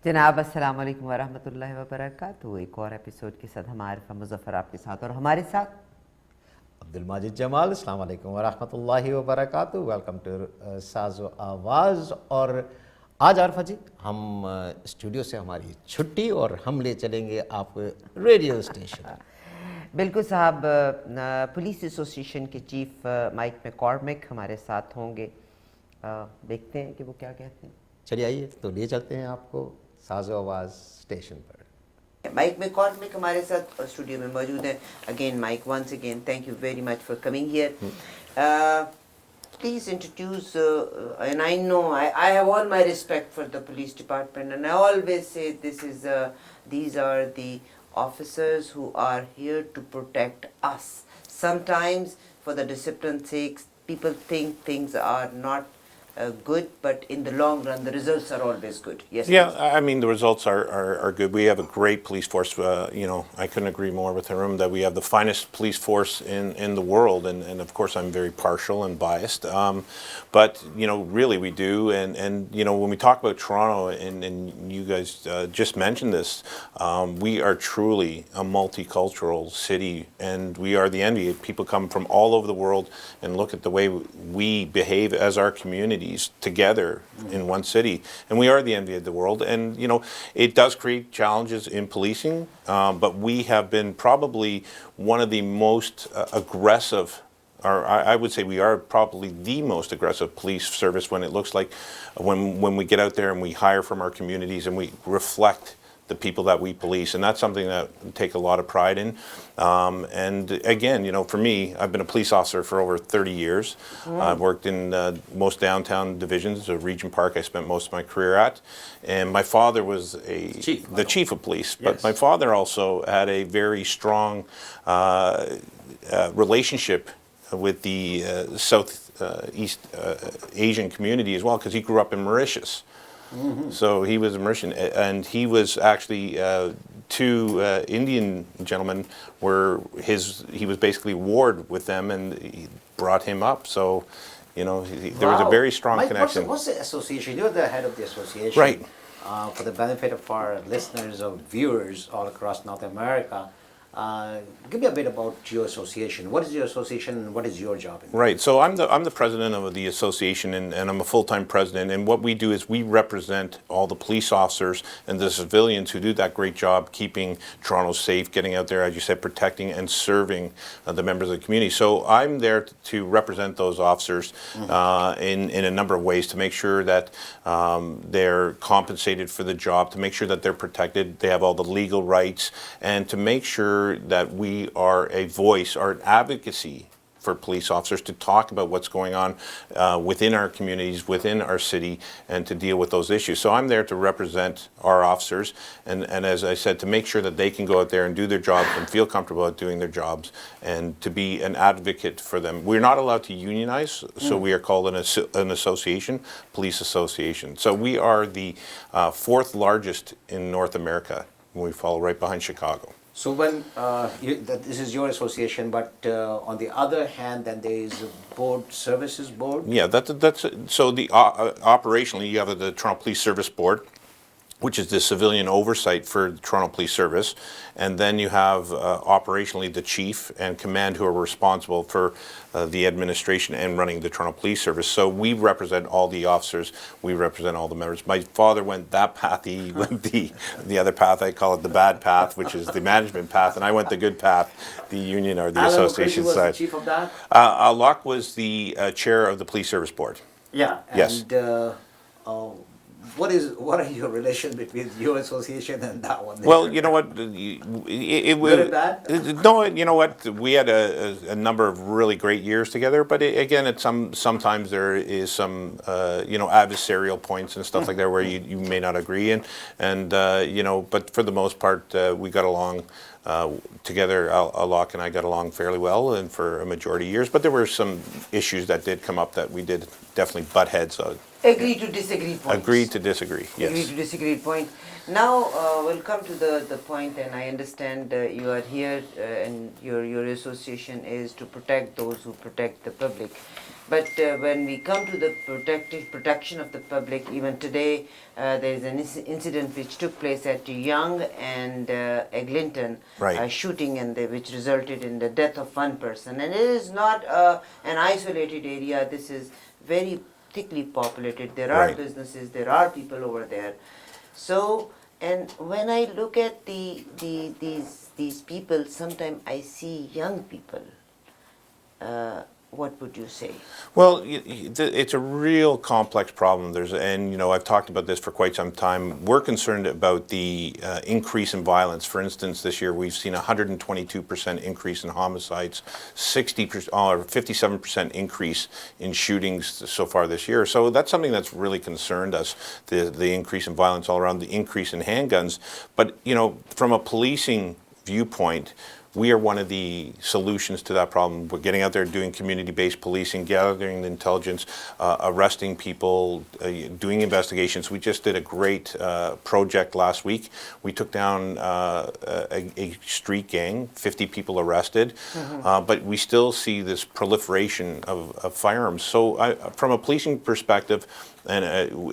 जनाब अस्सलाम वालेकुम वरहमतुल्लाहि वबरकातुहू। एक और एपिसोड के साथ हम आरिफ मुज़फ़्फ़र आपके साथ और हमारे साथ अब्दुल माजिद जमाल। अस्सलाम वालेकुम वरहमतुल्लाहि वबरकातुहू। Welcome to साज़ो-आवाज़। और आज आरिफा जी हम स्टूडियो से हमारी छुट्टी और हम ले चलेंगे आपको रेडियो स्टेशन। बिल्कुल साहब, पुलिस एसोसिएशन के चीफ माइक मैककॉर्मिक हमारे साथ होंगे। देखते हैं कि वो क्या कहते हैं। चलिए आइए तो ले चलते हैं आपको साज़ो-आवाज़ स्टेशन पर। माइक मैककॉर्मिक हमारे साथ स्टूडियो में मौजूद हैं। Again Mike, once again thank you very much for coming here. Please introduce, and I know I have all my respect for the police department, and I always say these are the officers who are here to protect us. Sometimes, for the discipline's sake, people think things are not good, but in the long run, the results are always good. Yes. Yeah, please. I mean, the results are good. We have a great police force. I couldn't agree more with Haroon that we have the finest police force in the world. And of course, I'm very partial and biased. But, really we do. And when we talk about Toronto, and you guys just mentioned this, we are truly a multicultural city. And we are the envy. People come from all over the world and look at the way we behave as our communities together in one city, and we are the envy of the world. And it does create challenges in policing, but we have been probably one of the most aggressive, or I would say we are probably the most aggressive police service when it looks like when we get out there and we hire from our communities and we reflect the people that we police, and that's something that we take a lot of pride in. And again, for me, I've been a police officer for over 30 years. I've worked in most downtown divisions of Regent Park. I spent most of my career at, and my father was the chief of police. But Yes. my father also had a very strong relationship with the Southeast Asian community as well, because he grew up in Mauritius. So he was a Mauritian, and he was actually two Indian gentlemen he was basically ward with them, and he brought him up. So, there was a very strong Mike, connection. What's the association? You're the head of the association. Right. For the benefit of our listeners or viewers all across North America, give me a bit about your association. What is your association and what is your job in it? Right. So I'm the president of the association, and I'm a full-time president. And what we do is we represent all the police officers and the civilians who do that great job keeping Toronto safe, getting out there, as you said, protecting and serving the members of the community. So I'm there to represent those officers in a number of ways, to make sure that they're compensated for the job, to make sure that they're protected, they have all the legal rights, and to make sure that we are a voice or an advocacy for police officers to talk about what's going on within our communities, within our city, and to deal with those issues. So I'm there to represent our officers, and as I said, to make sure that they can go out there and do their jobs and feel comfortable at doing their jobs, and to be an advocate for them. We're not allowed to unionize, so we are called an association, police association. So we are the fourth largest in North America. We follow right behind Chicago. So when this is your association, but on the other hand, then there is a board, services board. Yeah, that's so the operationally you have the Toronto Police Service Board, which is the civilian oversight for the Toronto Police Service, and then you have operationally the chief and command who are responsible for the administration and running the Toronto Police Service. So we represent all the officers, we represent all the members. My father went that path, he went the other path, I call it the bad path, which is the management path, and I went the good path, the union or the Alan association was side. the chief of that? Locke was the chair of the Police Service Board. Yeah. Yes. And what are your relations between your association and that one? Well, you know what, it was Good and bad? no. You know what, we had a number of really great years together, but again, sometimes there is some adversarial points and stuff like that where you may not agree, and but for the most part, we got along together. Alok and I got along fairly well, and for a majority of years. But there were some issues that did come up that we did definitely butt heads on. Agree to disagree point. Agree to disagree. Yes. Agree to disagree point. Now we'll come to the point, and I understand you are here, and your association is to protect those who protect the public. But when we come to the protection of the public, even today there is an incident which took place at Young and Eglinton, Right. shooting, and which resulted in the death of one person. And it is not an isolated area. This is very thickly populated. There are Right. businesses, there are people over there. So, and when I look at these people, sometimes I see young people. What would you say? Well, it's a real complex problem. And I've talked about this for quite some time. We're concerned about the increase in violence. For instance, this year we've seen a 122% increase in homicides, 60% or 57% increase in shootings so far this year. So that's something that's really concerned us. The increase in violence all around, the increase in handguns. But from a policing viewpoint, we are one of the solutions to that problem. We're getting out there doing community-based policing, gathering the intelligence, arresting people, doing investigations. We just did a great project last week. We took down a street gang, 50 people arrested, but we still see this proliferation of firearms. So from a policing perspective, and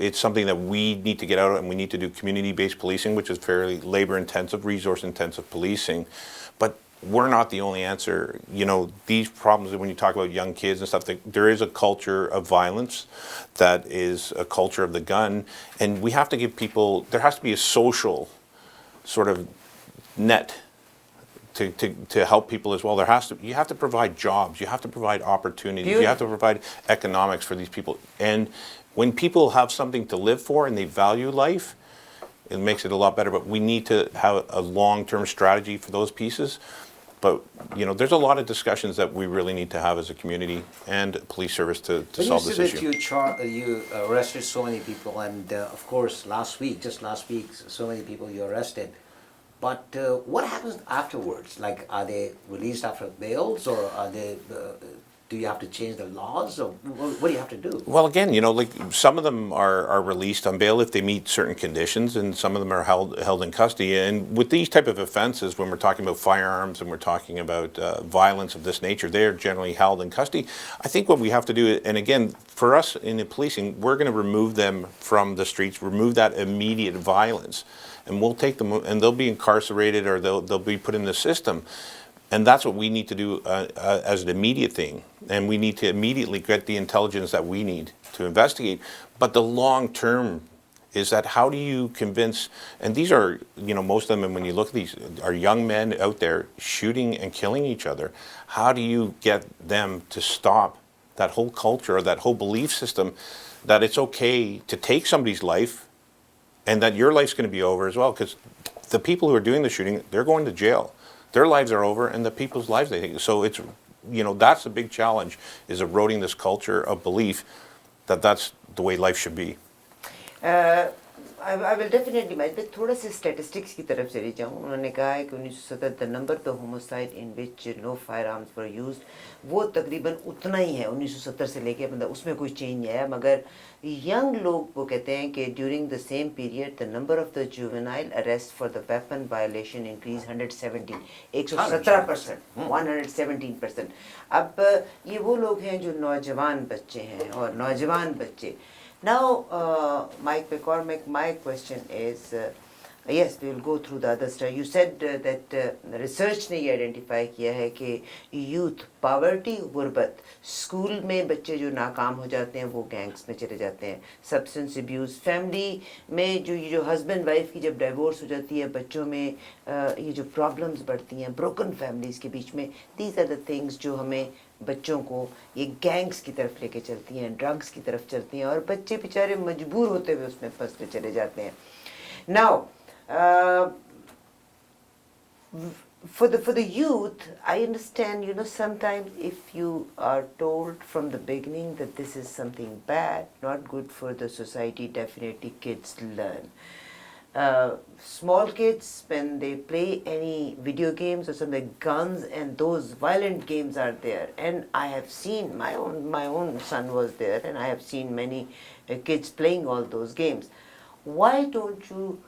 it's something that we need to get out and we need to do community-based policing, which is fairly labor-intensive, resource-intensive policing. But we're not the only answer. These problems, when you talk about young kids and stuff, there is a culture of violence that is a culture of the gun. And we have to give people, there has to be a social sort of net to help people as well. You have to provide jobs, you have to provide opportunities, you have to provide economics for these people. And when people have something to live for and they value life, it makes it a lot better. But we need to have a long-term strategy for those pieces. But there's a lot of discussions that we really need to have as a community and police service to solve this issue. You arrested so many people, and of course just last week, so many people you arrested. But what happens afterwards? Like, are they released after bails, or are they? Do you have to change the laws, or what do you have to do? Well, again, like some of them are released on bail if they meet certain conditions, and some of them are held in custody. And with these type of offenses, when we're talking about firearms and we're talking about violence of this nature, they are generally held in custody. I think what we have to do, and again, for us in the policing, we're going to remove them from the streets, remove that immediate violence, and we'll take them, and they'll be incarcerated or they'll be put in the system. And that's what we need to do as an immediate thing. And we need to immediately get the intelligence that we need to investigate. But the long term is that how do you convince, and these are, most of them, and when you look at these, are young men out there shooting and killing each other. How do you get them to stop that whole culture, or that whole belief system, that it's okay to take somebody's life and that your life's going to be over as well? Because the people who are doing the shooting, they're going to jail. Their lives are over, and the people's lives they take. So it's, that's a big challenge, is eroding this culture of belief that that's the way life should be. I will definitely, मैं थोड़ा सा statistics की तरफ चली जाऊँ. उन्होंने कहा है कि 1970 the number of homicide in which no firearms were used, वो तकरीबन उतना ही है 1970 से लेके, मतलब उसमें कोई change नहीं आया. मगर young लोग वो कहते हैं कि during the same period the number of the juvenile arrests for the weapon violation increased 117%, 117%. अब ये वो लोग हैं जो नौजवान बच्चे हैं और नौजवान बच्चे. Now, Mike McCormack, my question is, yes, we will go through the other stuff. You said that research ने ये identify किया है कि youth, poverty, गुर्बत, school में बच्चे जो नाकाम हो जाते हैं वो gangs में चले जाते हैं, substance abuse, family में जो husband wife की जब divorce हो जाती है, बच्चों में ये जो problems बढ़ती हैं, broken families के बीच में, these are the things जो हमें बच्चों को ये गैंग्स की तरफ लेके चलती हैं, ड्रग्स की तरफ चलती हैं, और बच्चे बेचारे मजबूर होते हुए उसमें फंसते चले जाते हैं. Now, for the youth, I understand, sometimes if you are told from the beginning that this is something bad, not good for the society, definitely kids learn. Small kids, when they play any video games or something, guns and those violent games are there. And I have seen, my own son was there, and I have seen many kids playing all those games. Why don't you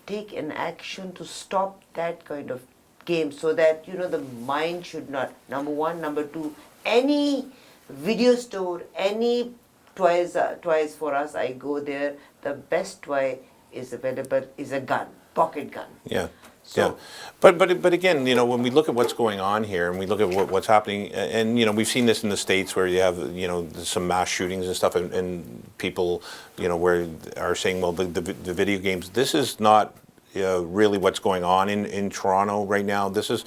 take an action to stop that kind of game, so that, the mind should not, number one, number two, any video store, any toys for us, I go there. The best toy is available is a gun, pocket gun. Yeah. So- Yeah, but again, when we look at what's going on here, and we look at what's happening, and we've seen this in the States where you have some mass shootings and stuff, and people where are saying, well, the video games. This is not really what's going on in Toronto right now. This is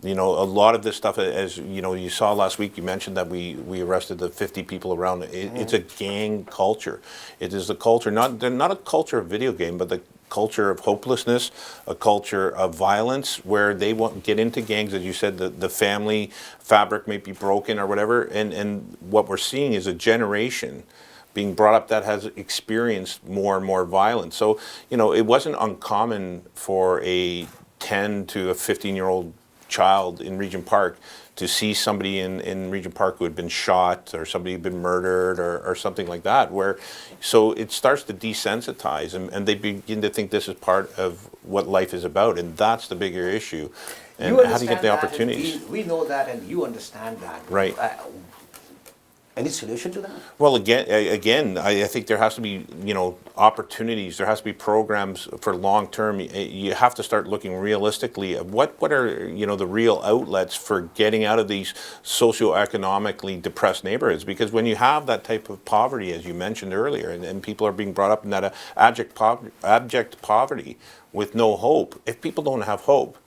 a lot of this stuff, as you saw last week. You mentioned that we arrested the 50 people around. It's a gang culture. It is a culture, not a culture of video game, but the culture of hopelessness, a culture of violence, where they won't get into gangs, as you said, the family fabric may be broken or whatever, and what we're seeing is a generation being brought up that has experienced more and more violence. So, it wasn't uncommon for a 10 to a 15-year-old child in Regent Park to see somebody in Regent Park who had been shot, or somebody who had been murdered, or something like that, so it starts to desensitize, and they begin to think this is part of what life is about, and that's the bigger issue. And how do you get the opportunities? We know that, and you understand that. Right. Any solution to that? Well, again, I think there has to be, opportunities. There has to be programs for long term. You have to start looking realistically at what are, the real outlets for getting out of these socioeconomically depressed neighborhoods. Because when you have that type of poverty, as you mentioned earlier, and people are being brought up in that abject poverty with no hope. If people don't have hope,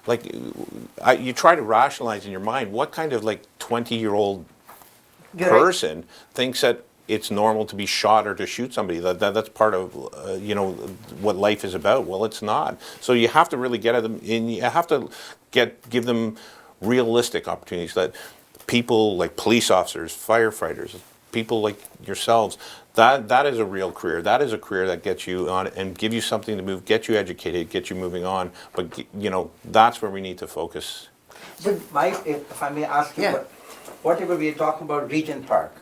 you try to rationalize in your mind what kind of 20-year-old person thinks that it's normal to be shot or to shoot somebody. That's part of what life is about. Well, it's not. So you have to really get at them, and you have to give them realistic opportunities. That people like police officers, firefighters, people like yourselves, that is a real career. That is a career that gets you on and give you something to move, get you educated, get you moving on. But that's where we need to focus. But Mike, if I may ask you, whatever we are talking about Regent Park,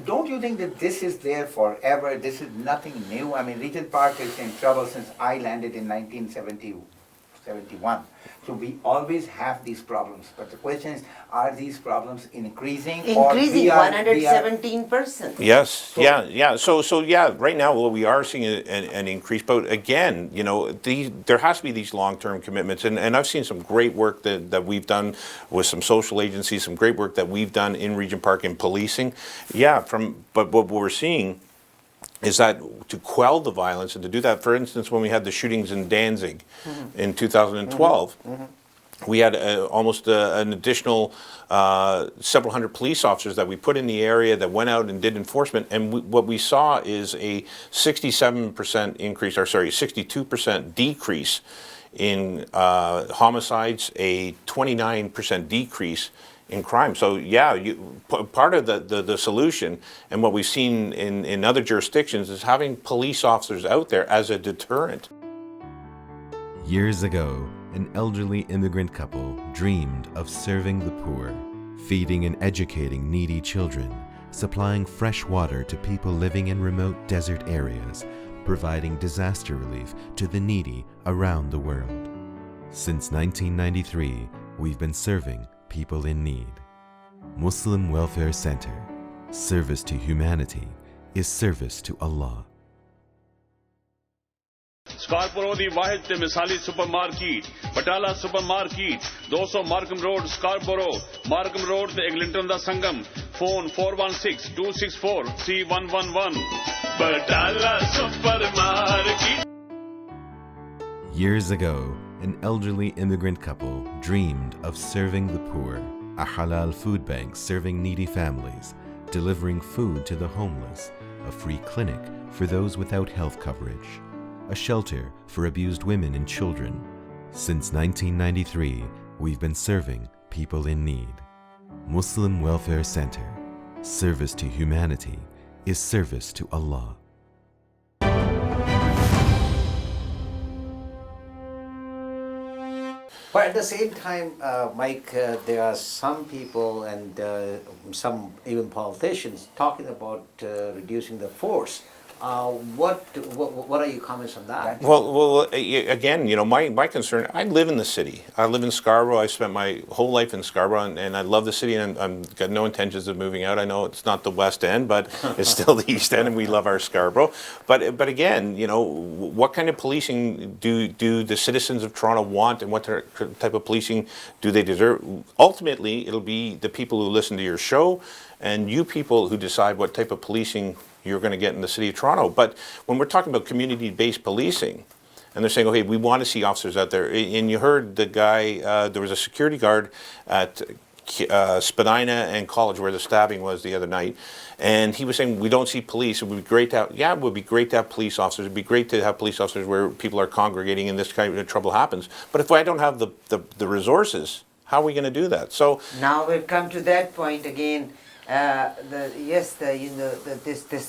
don't you think that this is there forever? This is nothing new. I mean, Regent Park is in trouble since I landed in 1971. So we always have these problems. But the question is, are these problems increasing? Increasing 117%. Yes, yeah. So right now, well, we are seeing an increase. But again, there has to be these long-term commitments. And I've seen some great work that we've done with some social agencies, some great work that we've done in Regent Park in policing. But what we're seeing is that to quell the violence, and to do that, for instance, when we had the shootings in Danzig in 2012, we had almost an additional several hundred police officers that we put in the area that went out and did enforcement, and what we saw is a 62% decrease in homicides, a 29% decrease in crime. So part of the solution, and what we've seen in other jurisdictions, is having police officers out there as a deterrent. Years ago, an elderly immigrant couple dreamed of serving the poor, feeding and educating needy children, supplying fresh water to people living in remote desert areas, providing disaster relief to the needy around the world. Since 1993, we've been serving people in need. Muslim Welfare Center. Service to humanity is service to Allah. Scarborough दी वाहिद ते मिसाली supermarket Batala supermarket 200 Markham road Scarborough Markham road ते Eglinton दा संगम phone 4162643111 Batala supermarket. Years ago, an elderly immigrant couple dreamed of serving the poor, a halal food bank serving needy families, delivering food to the homeless, a free clinic for those without health coverage, a shelter for abused women and children. Since 1993, we've been serving people in need. Muslim Welfare Center. Service to humanity is service to Allah. But at the same time, Mike, there are some people and some even politicians talking about reducing the force What are your comments on that? Again, my concern. I live in the city. I live in Scarborough. I spent my whole life in Scarborough, and I love the city, and I'm got no intentions of moving out. I know it's not the West End, but it's still the East End, and we love our Scarborough. But again, what kind of policing do the citizens of Toronto want, and what type of policing do they deserve? Ultimately, it'll be the people who listen to your show, and you people who decide what type of policing you're going to get in the city of Toronto. But when we're talking about community-based policing, and they're saying, okay, we want to see officers out there, and you heard the guy, there was a security guard at Spadina and College where the stabbing was the other night, and he was saying, we don't see police. It would be great to have, it would be great to have police officers. It would be great to have police officers where people are congregating and this kind of trouble happens. But if I don't have the resources, how are we going to do that? So now we've come to that point again. This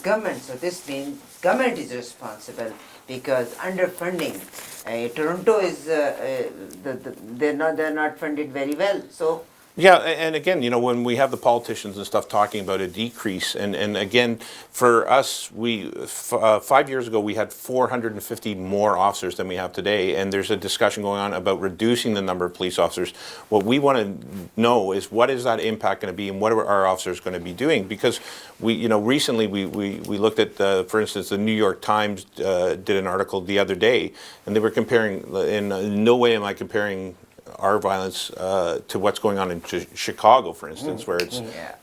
government. So this means government is responsible because underfunding. Toronto is they're not funded very well. So. Yeah, and again, when we have the politicians and stuff talking about a decrease, and again, for us, 5 years ago, we had 450 more officers than we have today, and there's a discussion going on about reducing the number of police officers. What we want to know is what is that impact going to be, and what are our officers going to be doing? Because recently we looked at, for instance, the New York Times did an article the other day, and they were comparing, in no way am I comparing our violence to what's going on in Chicago, for instance, where it's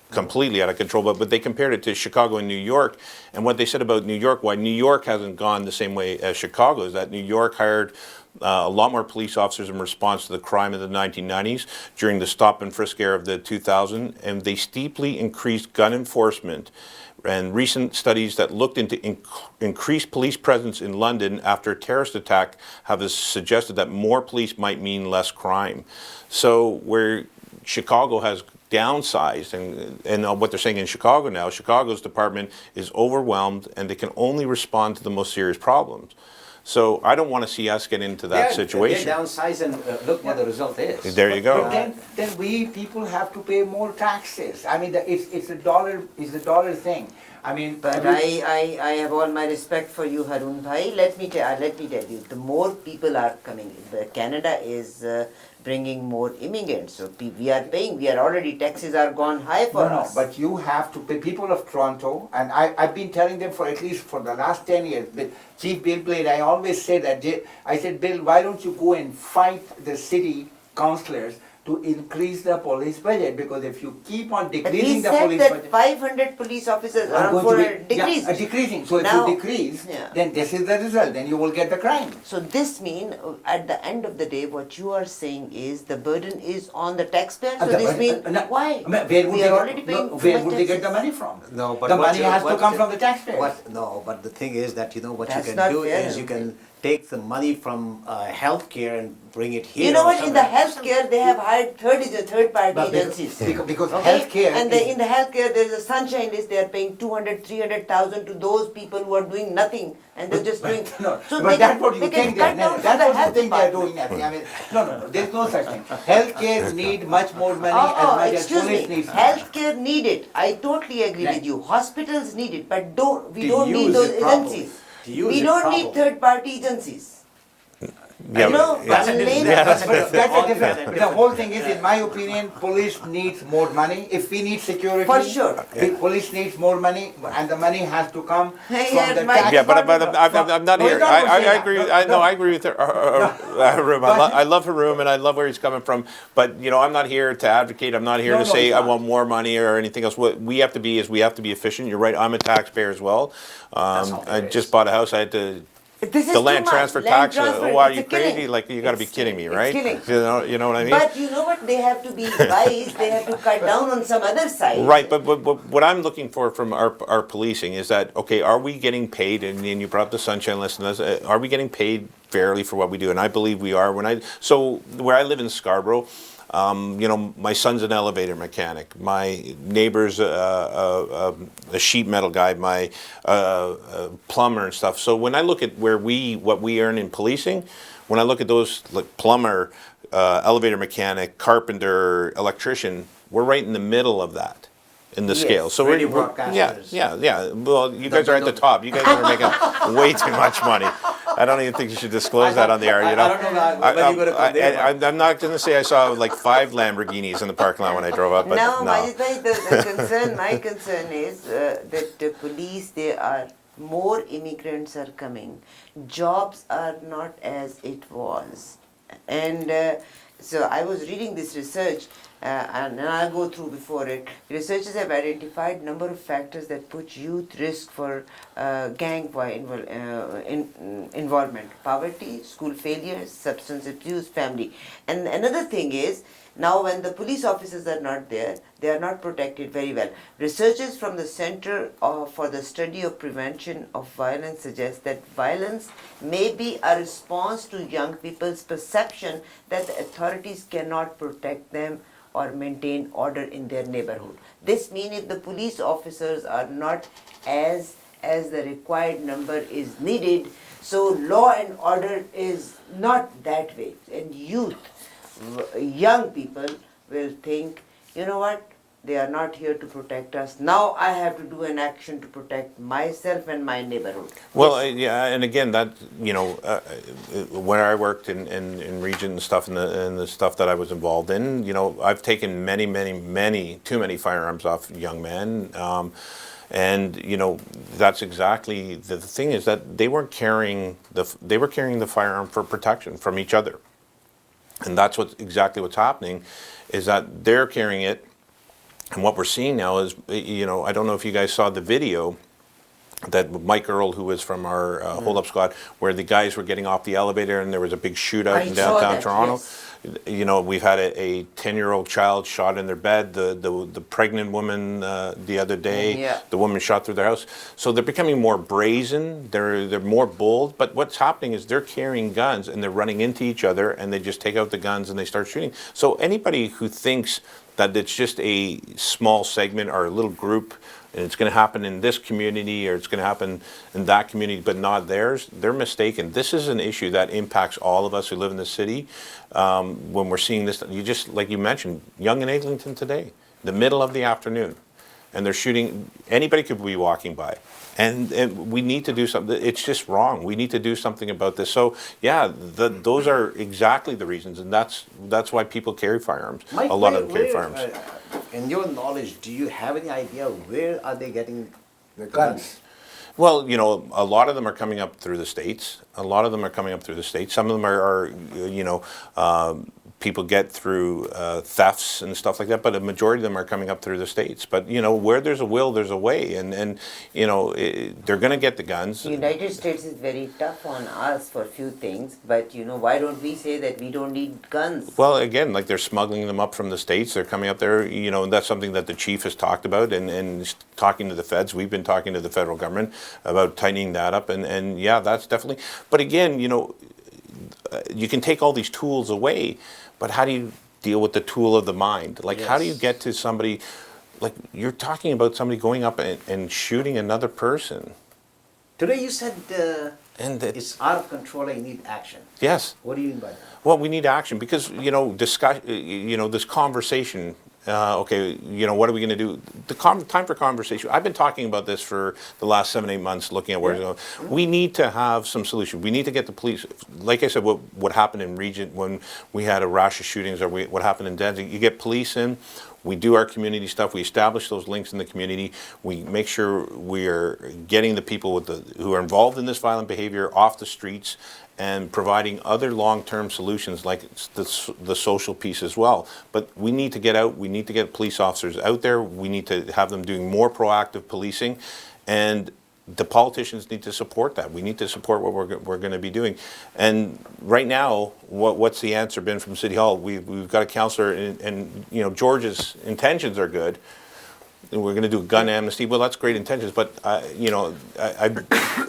completely out of control. But they compared it to Chicago and New York, and what they said about New York, why New York hasn't gone the same way as Chicago, is that New York hired a lot more police officers in response to the crime of the 1990s during the stop and frisk era of the 2000s, and they steeply increased gun enforcement. And recent studies that looked into increased police presence in London after a terrorist attack have suggested that more police might mean less crime. So where Chicago has downsized, and what they're saying in Chicago now, Chicago's department is overwhelmed and they can only respond to the most serious problems. So I don't want to see us get into that situation. They downsize and look what the result is. There you go. But then we people have to pay more taxes. I mean, it's a dollar thing. I mean, but I have all my respect for you, Harun Bhai. Let me tell you, the more people are coming, Canada is bringing more immigrants. So we are paying. Taxes are gone high for us. But you have to pay. People of Toronto, and I've been telling them for at least for the last 10 years. Chief Bill Blade, I always say that. I said, Bill, why don't you go and fight the city councillors to increase the police budget? Because if you keep on decreasing the police budget, 500 police officers are going to decrease. Decreasing. So now, if you decrease, then this is the result. Then you will get the crime. So this means, at the end of the day, what you are saying is the burden is on the taxpayer. So this means why? Where would they get the money from? No, but the money has to come from the taxpayers. But the thing is that what That's you not can do fair. is you can take the money from healthcare and bring it here. You know what? In the healthcare, they have hired third-party agencies. Because Okay? healthcare, and in the healthcare, there is a sunshine list. They are paying 200, 300,000 to those people who are doing nothing, and they're just doing. No, so but that's what you think cut down from that's the what you health think they are department. doing nothing. I mean, no, there's no such thing. Healthcare need much more money as much as Excuse police me. needs. Healthcare need it. I totally agree Right. with you. Hospitals need it, but we To don't use need those it properly. agencies. To use We it don't need properly. third-party agencies. Yeah, You know, That's a lay- That's a different. The whole thing is, in my opinion, police needs more money. If we need security, For sure. the police needs more money, and the money has to come Hey, from yeah, the my- tax. Yeah, but I'm not No, here. you're not gonna say I that. agree. No, I agree with Haroon. I love Haroon and I love where he's coming from. But I'm not here to advocate. I'm not here to say he's I not. want more money or anything else. What we have to be is we have to be efficient. You're right. I'm a taxpayer as well. all I there just is. bought a house. I had to. This is The too land much. transfer Land tax. transfer, Are it's you a killing. crazy? Like you got to be kidding me, It's right? killing. You know what I mean? But you know what? They have to be wise. They have to cut down on some other side. Right, but what I'm looking for from our policing is that, okay, are we getting paid, and you brought up the sunshine list, and are we getting paid fairly for what we do? And I believe we are. So where I live in Scarborough, my son's an elevator mechanic. My neighbor's a sheet metal guy. My plumber and stuff. So when I look at what we earn in policing, when I look at those like plumber, elevator mechanic, carpenter, electrician, we're right in the middle of that. in the Yes. scale. So Radio we're broadcasters. yeah. Well, you guys are at the top. You guys are making way too much money. I don't even think you should disclose that on the air. You know, I don't know whether you're going to come there. but- I'm not going to say I saw like 5 Lamborghinis in the parking lot when I drove up, but No, no. Majid bhai, the concern, my concern is that the police, they are more immigrants are coming. Jobs are not as it was. And so I was reading this research and I'll go through before it. Researchers have identified number of factors that put youth risk for gang involvement. Poverty, school failures, substance abuse, family. And another thing is, now when the police officers are not there, they are not protected very well. Researchers from the Center for the Study of Prevention of Violence suggest that violence may be a response to young people's perception that the authorities cannot protect them or maintain order in their neighborhood. This means if the police officers are not as the required number is needed, so law and order is not that way. And youth, young people will think, you know what, they are not here to protect us. Now I have to do an action to protect myself and my neighborhood. Well, yeah, and again, that where I worked in region and stuff, and the stuff that I was involved in, I've taken too many firearms off young men, and that's exactly the thing is that they were carrying the firearm for protection from each other, and that's exactly what's happening, is that they're carrying it. And what we're seeing now is, I don't know if you guys saw the video that Mike Earl, who was from our hold-up squad, where the guys were getting off the elevator and there was a big shootout in downtown Toronto. Yes. We've had a 10-year-old child shot in their bed, the pregnant woman the other day, the woman shot through their house. So they're becoming more brazen, they're more bold, but what's happening is they're carrying guns and they're running into each other and they just take out the guns and they start shooting. So anybody who thinks that it's just a small segment or a little group and it's going to happen in this community or it's going to happen in that community but not theirs, they're mistaken. This is an issue that impacts all of us who live in the city. When we're seeing this, like you mentioned, Yonge and Eglinton today, the middle of the afternoon, and they're shooting, anybody could be walking by. And we need to do something. It's just wrong. We need to do something about this. So yeah, those are exactly the reasons, and that's why people carry firearms. Mike, a lot of them carry firearms. In your knowledge, do you have any idea where are they getting the guns? Well, a lot of them are coming up through the States. Some of them are people get through thefts and stuff like that, but a majority of them are coming up through the States. But, where there's a will, there's a way. And they're going to get the guns. The United States is very tough on us for a few things, but, why don't we say that we don't need guns? Well, again, like they're smuggling them up from the States. They're coming up there, and that's something that the chief has talked about and talking to the feds. We've been talking to the federal government about tightening that up. And yeah, that's definitely, but again, you can take all these tools away, but how do you deal with the tool of the mind? Like, how do you get to somebody, like you're talking about somebody going up and shooting another person? Today you said it's out of control and you need action. Yes. What do you mean by that? Well, we need action because, this conversation, okay, what are we going to do? The time for conversation. I've been talking about this for the last 7-8 months, looking at where it's going. We need to have some solution. We need to get the police. Like I said, what happened in Regent when we had a rash of shootings, or what happened in Danzig. You get police in. We do our community stuff. We establish those links in the community. We make sure we are getting the people who are involved in this violent behavior off the streets and providing other long-term solutions like the social piece as well. But we need to get out. We need to get police officers out there. We need to have them doing more proactive policing, and the politicians need to support that. We need to support what we're going to be doing. And right now, what's the answer been from City Hall? We've got a councillor, and George's intentions are good. And we're going to do a gun amnesty. Well, that's great intentions, but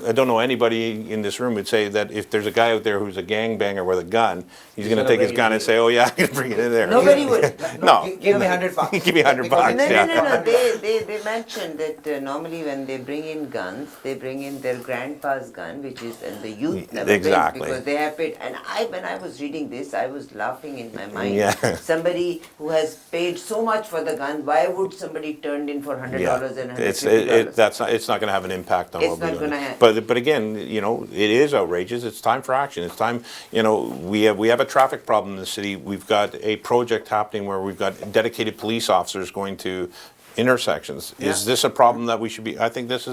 I don't know anybody in this room would say that if there's a guy out there who's a gangbanger with a gun, he's going to gonna take his bring it gun in and say, "Oh yeah, I can bring it in there." Nobody would. No. Give me $100. Give me $100 bucks. No, Yeah. no. They mentioned that normally when they bring in guns, they bring in their grandpa's gun, which is, and the youth never Exactly. brings because they have paid. And when I was reading this, I was laughing in my mind. Yeah. Somebody who has paid so much for the gun, why would somebody turn in for $100 and $150? It's not going to have an impact on It's what we're not doing. gonna have- But again, it is outrageous. It's time for action. It's time. We have a traffic problem in the city. We've got a project happening where we've got dedicated police officers going to intersections. Is this a problem that we should be? I think this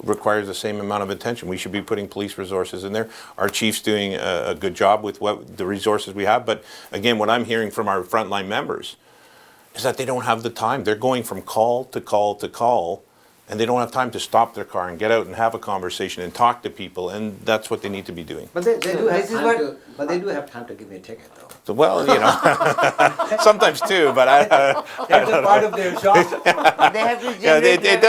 requires the same amount of attention. We should be putting police resources in there. Our chief's doing a good job with what the resources we have. But again, what I'm hearing from our frontline members is that they don't have the time. They're going from call to call to call, and they don't have time to stop their car and get out and have a conversation and talk to people, and that's what they need to be doing. But they do have this is time what- to. But they do have time to give me a ticket, though. So, well, sometimes too, but That's a part of their job. They have to yeah, generate it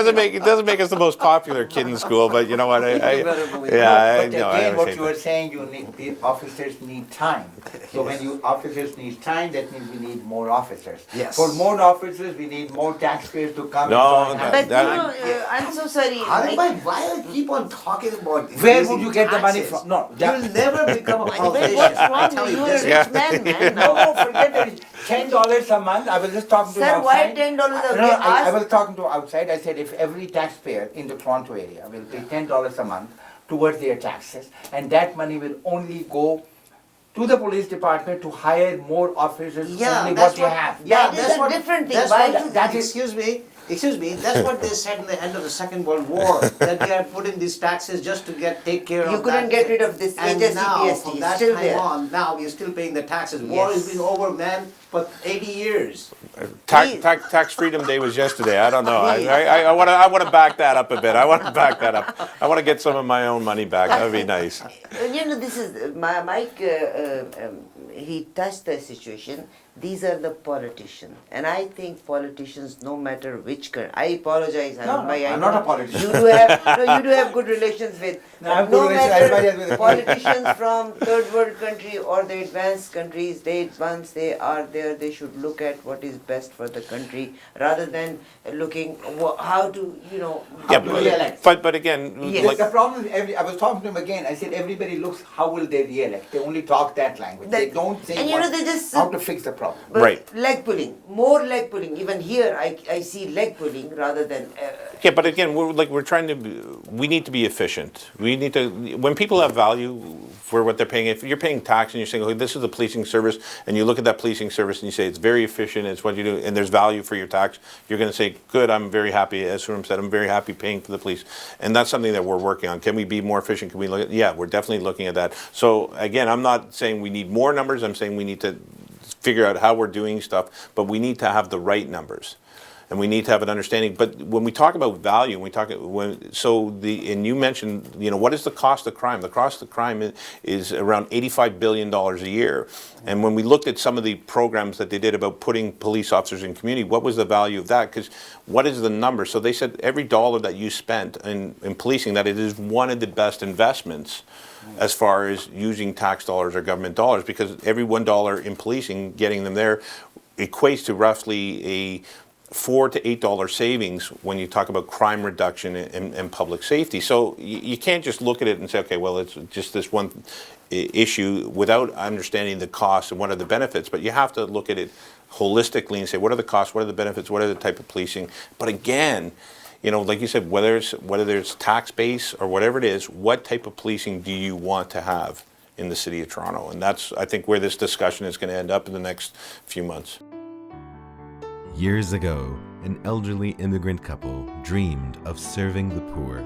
doesn't make us the most popular kid in school, but you know what? But I again, what appreciate you were that. saying, the officers need time. So when officers need time, that means we need more officers. Yes. For more officers, we need more taxpayers to come No, and join But us. I'm so sorry. Why keep on talking about? Where increasing would you get the money taxes? from? No, You'll never become a What's politician. I wrong? tell you You're this. a rich man, man. No, forget it. $10 a month. I was just talking to Sir, him why outside. $10 a No, day? I Ask- was talking to outside. I said if every taxpayer in the Toronto area will pay $10 a month towards their taxes, and that money will only go to the police department to hire more officers. Yeah, only that's what you have. Yeah, That is that's a what. different thing. That's Why what. do- That excuse me. That's what they said in the end of the Second World War. That they are putting these taxes just to take care of. You couldn't that. get rid of this And HST, now, PST, from that still time there. on, now we're still paying the taxes. War has Yes. been over, man, for 80 years. Tax Freedom Day was yesterday. I don't know. I want to back that up a bit. I want to back that up. I want to get some of my own money back. That would be nice. This is Mike. He touched the situation. These are the politicians, and I think politicians, no matter which country. I apologize. No, I I'm know not a politician. You do have good relations with. No, I have no good relations everybody has matter with- politicians from third world country or the advanced countries. Once they are there, they should look at what is best for the country rather than looking how to Yeah, re-elect. but again, Yes. like, The problem, I was talking to him again. I said everybody looks how will they re-elect. They only talk that language. They don't say and they just how to fix the problem. But Right. leg pulling, more leg pulling. Even here, I see leg pulling rather than. yeah, but again, we're trying to. We need to be efficient. We need to. When people have value for what they're paying, if you're paying tax and you're saying, "Oh, this is the policing service," and you look at that policing service and you say it's very efficient, it's what you do, and there's value for your tax, you're going to say, "Good, I'm very happy." As Suram said, I'm very happy paying for the police, and that's something that we're working on. Can we be more efficient? Can we look at? Yeah, we're definitely looking at that. So again, I'm not saying we need more numbers. I'm saying we need to figure out how we're doing stuff, but we need to have the right numbers. And we need to have an understanding. But when we talk about value, and you mentioned, what is the cost of crime? The cost of crime is around $85 billion a year. And when we looked at some of the programs that they did about putting police officers in community, what was the value of that? Because what is the number? So they said every dollar that you spent in policing, that it is one of the best investments as far as using tax dollars or government dollars, because every $1 in policing, getting them there, equates to roughly a $4 to $8 savings when you talk about crime reduction and public safety. So you can't just look at it and say, okay, well, it's just this one issue without understanding the costs and what are the benefits. But you have to look at it holistically and say, what are the costs, what are the benefits, what are the type of policing. But again, like you said, whether it's tax base or whatever it is, what type of policing do you want to have in the city of Toronto? And that's, I think, where this discussion is going to end up in the next few months. Years ago, an elderly immigrant couple dreamed of serving the poor,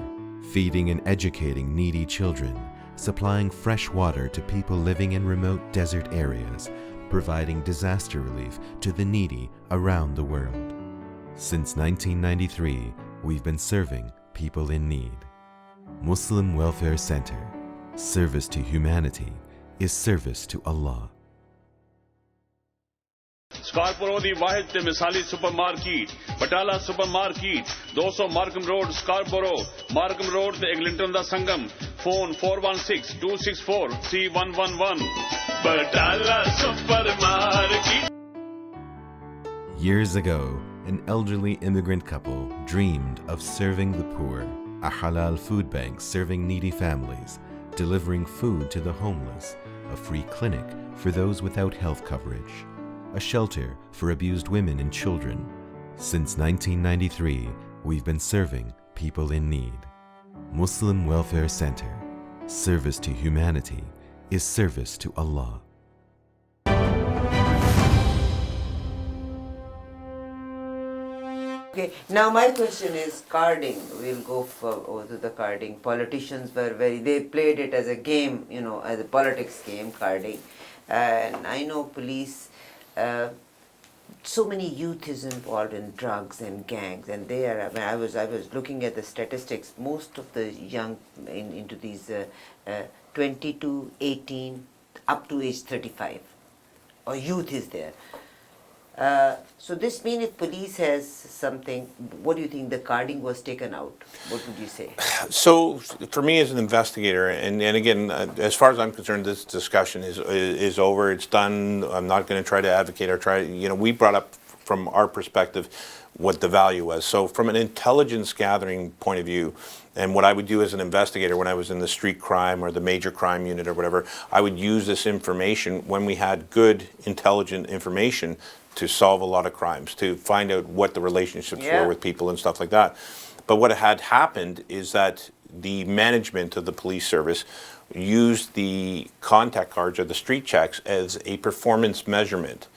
feeding and educating needy children, supplying fresh water to people living in remote desert areas, providing disaster relief to the needy around the world. Since 1993, we've been serving people in need. Muslim Welfare Center. Service to humanity is service to Allah. Scarborough दी वाहिद ते मिसाली supermarket Batala supermarket 200 Markham road Scarborough Markham road ते Eglinton दा संगम phone 4162643111 Batala supermarket. Years ago, an elderly immigrant couple dreamed of serving the poor, a halal food bank serving needy families, delivering food to the homeless, a free clinic for those without health coverage, a shelter for abused women and children. Since 1993, we've been serving people in need. Muslim Welfare Center. Service to humanity is service to Allah. Okay, now my question is carding. We'll go over to the carding. Politicians were they played it as a game, you know, as a politics game, carding. And I know police, so many youth is involved in drugs and gangs, and they are, I was looking at the statistics, most of the young into these 20 to 18 up to age 35, or youth is there. So this means if police has something, what do you think, the carding was taken out? What would you say? So for me as an investigator, and again, as far as I'm concerned, this discussion is over. It's done. I'm not going to try to advocate or try. You know, we brought up from our perspective what the value was. So from an intelligence gathering point of view, and what I would do as an investigator when I was in the street crime or the major crime unit or whatever, I would use this information when we had good intelligent information to solve a lot of crimes, to find out what the relationships were with people and stuff like that. But what had happened is that the management of the police service used the contact cards or the street checks as a performance measurement.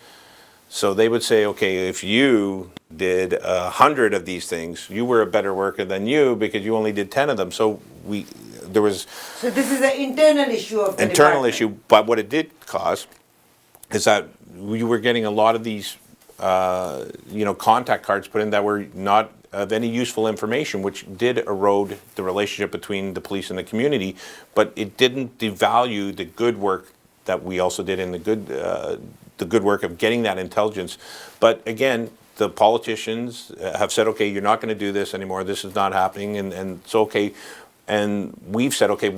So they would say, okay, if you did 100 of these things, you were a better worker than you because you only did 10 of them. So there was... So this is an internal issue of the internal department. issue, but what it did cause is that we were getting a lot of these, contact cards put in that were not of any useful information, which did erode the relationship between the police and the community, but it didn't devalue the good work that we also did in the good work of getting that intelligence. But again, the politicians have said, okay, you're not going to do this anymore. This is not happening, and it's okay. And we've said, okay,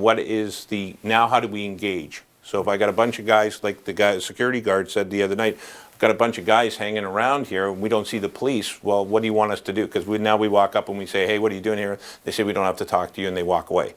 now how do we engage? So if I got a bunch of guys, like the security guard said the other night, got a bunch of guys hanging around here and we don't see the police, well, what do you want us to do? Because now we walk up and we say, hey, what are you doing here? They say we don't have to talk to you, and they walk away.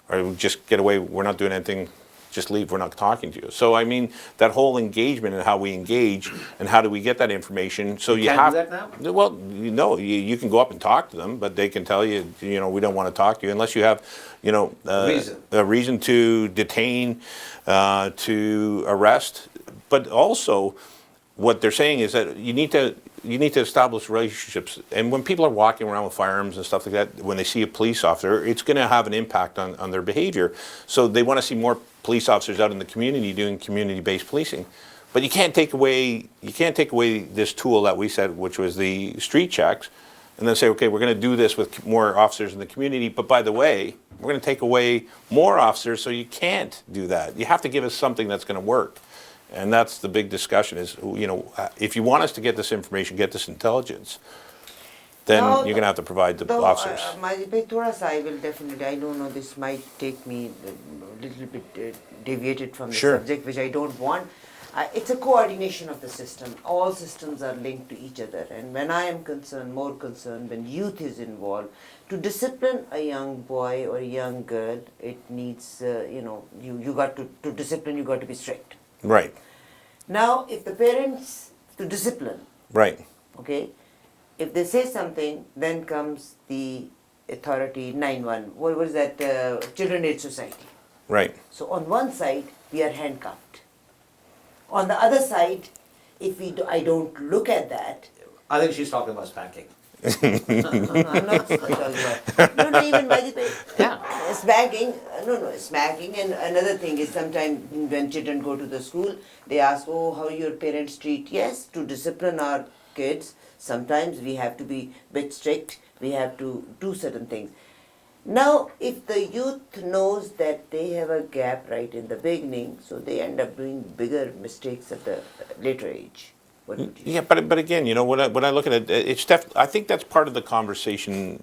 Or we just get away, we're not doing anything, just leave, we're not talking to you. So I mean, that whole engagement and how we engage and how do we get that information. So you can't have do that now? Well, you can go up and talk to them, but they can tell you, we don't want to talk to you unless you have, a reason to detain, to arrest. But also, what they're saying is that you need to establish relationships. And when people are walking around with firearms and stuff like that, when they see a police officer, it's going to have an impact on their behavior. So they want to see more police officers out in the community doing community-based policing. But you can't take away this tool that we said, which was the street checks, and then say, okay, we're going to do this with more officers in the community. But by the way, we're going to take away more officers, so you can't do that. You have to give us something that's going to work. And that's the big discussion is, if you want us to get this information, get this intelligence, then you're going to have to provide the officers. I will definitely, I don't know, this might take me a little bit deviated from the Sure. subject, which I don't want. It's a coordination of the system. All systems are linked to each other. And when I am more concerned, when youth is involved, to discipline a young boy or a young girl, it needs, you got to discipline, you got to be strict. Right. Now, if the parents, to discipline, Right. okay, if they say something, then comes the authority 911. What is that? Children Aid Society. Right. So on one side, we are handcuffed. On the other side, if I don't look at that. I think she's talking about spanking. I'm not talking about. No, even smacking. Smacking. And another thing is sometimes when children go to the school, they ask, oh, how your parents treat. Yes, to discipline our kids, sometimes we have to be a bit strict. We have to do certain things. Now, if the youth knows that they have a gap right in the beginning, so they end up doing bigger mistakes at the later age. What would you Yeah, but again, when I look at it, I think that's part of the conversation,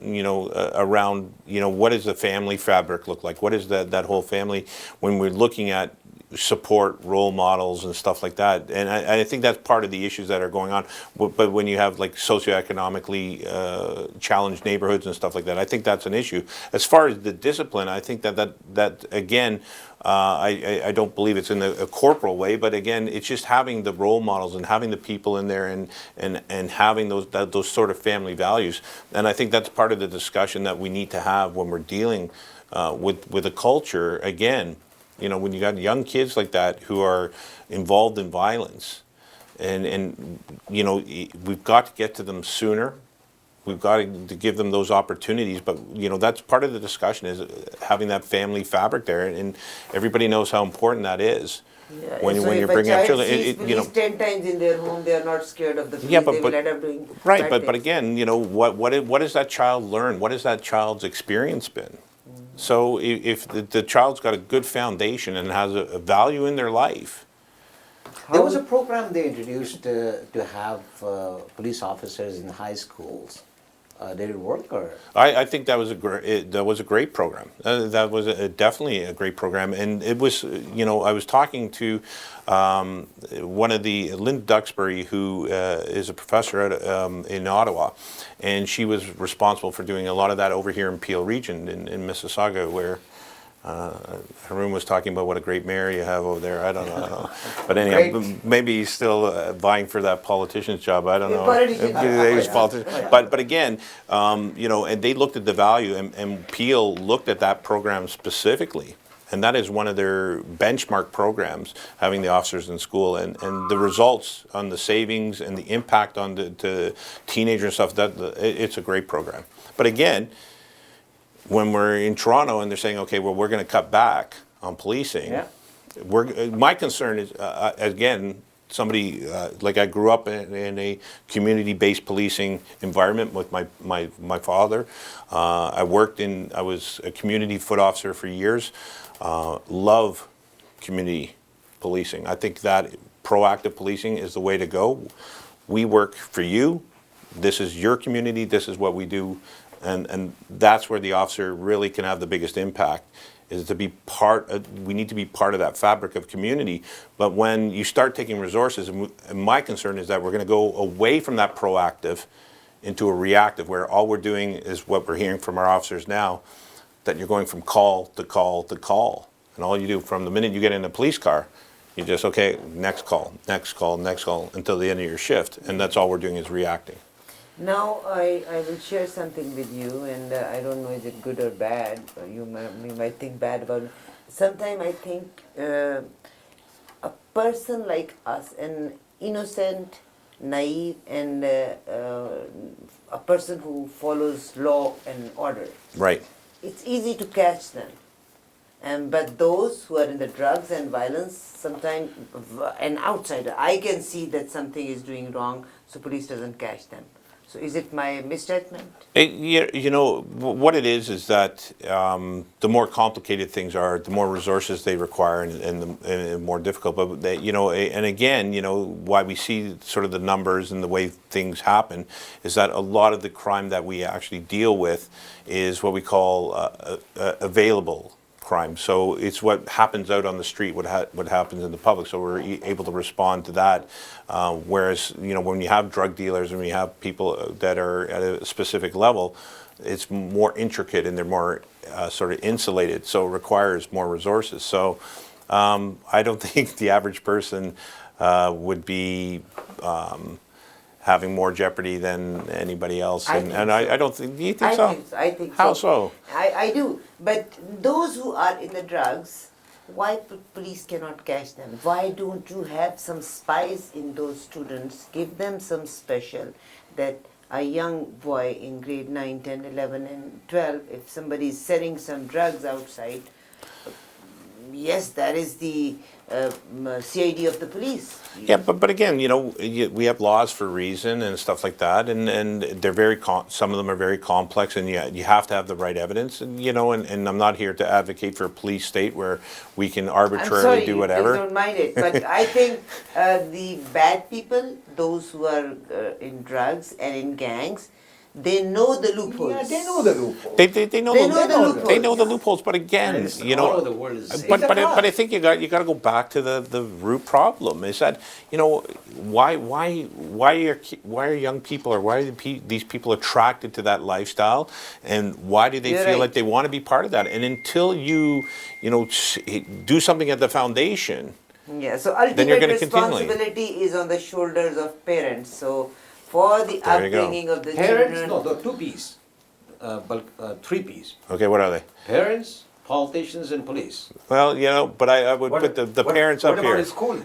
around, what does the family fabric look like? What is that whole family when we're looking at support role models and stuff like that? And I think that's part of the issues that are going on. But when you have like socioeconomically challenged neighborhoods and stuff like that, I think that's an issue. As far as the discipline, I think that again. I don't believe it's in a corporal way, but again, it's just having the role models and having the people in there and having those sort of family values. And I think that's part of the discussion that we need to have when we're dealing with a culture. Again, when you got young kids like that who are involved in violence, and we've got to get to them sooner. We've got to give them those opportunities, but that's part of the discussion, is having that family fabric there, and everybody knows how important that is. Yeah, When so you're if bringing a up child children, sees police 10 times in their home, they are not scared of the police. Yeah, They will end up doing right, bad but things. again, what does that child learn? What has that child's experience been? So if the child's got a good foundation and has a value in their life. There was a program they introduced to have police officers in high schools. Did it work, or? I think that was a great program. That was definitely a great program, and it was. I was talking to one of the Linda Duxbury, who is a professor in Ottawa, and she was responsible for doing a lot of that over here in Peel Region in Mississauga, where. Haroon was talking about what a great mayor you have over there. I don't know. But anyhow, maybe he's still vying for that politician's job. I don't know. He's politician. But again, and they looked at the value, and Peel looked at that program specifically. And that is one of their benchmark programs, having the officers in school, and the results on the savings and the impact on the teenagers and stuff, it's a great program. But again, when we're in Toronto and they're saying, okay, well, we're going to cut back on policing, my concern is, again, somebody, like I grew up in a community-based policing environment with my father. I was a community foot officer for years. Love community policing. I think that proactive policing is the way to go. We work for you. This is your community. This is what we do. And that's where the officer really can have the biggest impact, is to be we need to be part of that fabric of community. But when you start taking resources, and my concern is that we're going to go away from that proactive into a reactive, where all we're doing is what we're hearing from our officers now, that you're going from call to call to call. And all you do from the minute you get in a police car, you just, okay, next call, next call, next call, until the end of your shift. And that's all we're doing is reacting. Now I will share something with you, and I don't know is it good or bad. You might think bad about it. Sometimes I think a person like us, an innocent, naive, and a person who follows law and order. Right. It's easy to catch them. But those who are in the drugs and violence, sometimes an outsider, I can see that something is doing wrong, so police doesn't catch them. So is it my misjudgment? What it is that the more complicated things are, the more resources they require, and the more difficult. But and again, why we see sort of the numbers and the way things happen is that a lot of the crime that we actually deal with is what we call available crime. So it's what happens out on the street, what happens in the public. So we're able to respond to that. Whereas, when you have drug dealers and we have people that are at a specific level, it's more intricate and they're more sort of insulated. So it requires more resources. So I don't think the average person would be having more jeopardy than anybody else. I don't think, do you think so? I think How so. so? I do. But those who are in the drugs, why police cannot catch them? Why don't you have some spies in those students? Give them some special, that a young boy in grade 9, 10, 11 and 12, if somebody is selling some drugs outside, yes, that is the CID of the police. Yeah, but again, we have laws for a reason and stuff like that, and they're some of them are very complex, and you have to have the right evidence, and and I'm not here to advocate for a police state where we can arbitrarily do whatever. I'm sorry, don't mind it, but I think the bad people, those who are in drugs and in gangs, they know the loopholes. Yeah, they know the loopholes. They know the loopholes, but again, all over the world is but I think you got to go back to the root problem. Is that why are young people, or why are these people attracted to that lifestyle, and why do they feel like they want to be part of that? And until you do something at the foundation, so then you're ultimate going to continually. responsibility is on the shoulders of parents. So for the upbringing of the parents, children. no, the two P's, three P's. Okay, what are they? Parents, politicians, and police. Well, but I would put the parents up here. What about school?